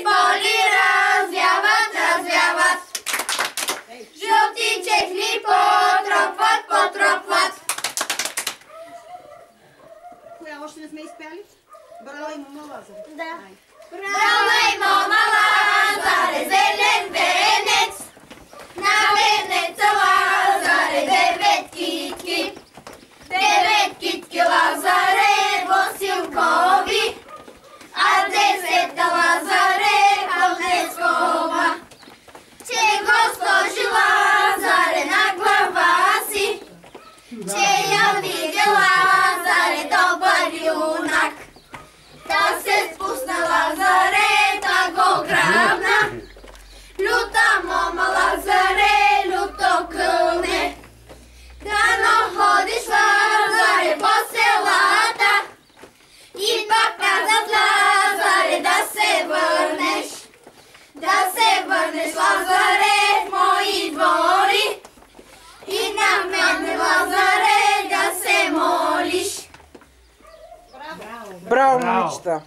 поли развяват, развяват. Жълти чехли потропват, потропват. Коя още не сме изпяли? Брала и Мома Лазар. Да. Брала и Мома Лазар е зелен венец. На венеца Лазаре 9 китки. 9 китки Лазаре босилкови, а 10 Лазаре пълнескова. Че го сложи Лазаре на глава си, че я видя Лазаре добър юнак. Та се спусна Лазаре, та го грабна. Люта Мома Лазаре, люто кълне. Дано ходиш Лазаре по селата и пак казват Лазаре да се върнеш. Да се върнеш Лазаре в мои двори и на мен Лазаре да се молиш. Браво, момичета!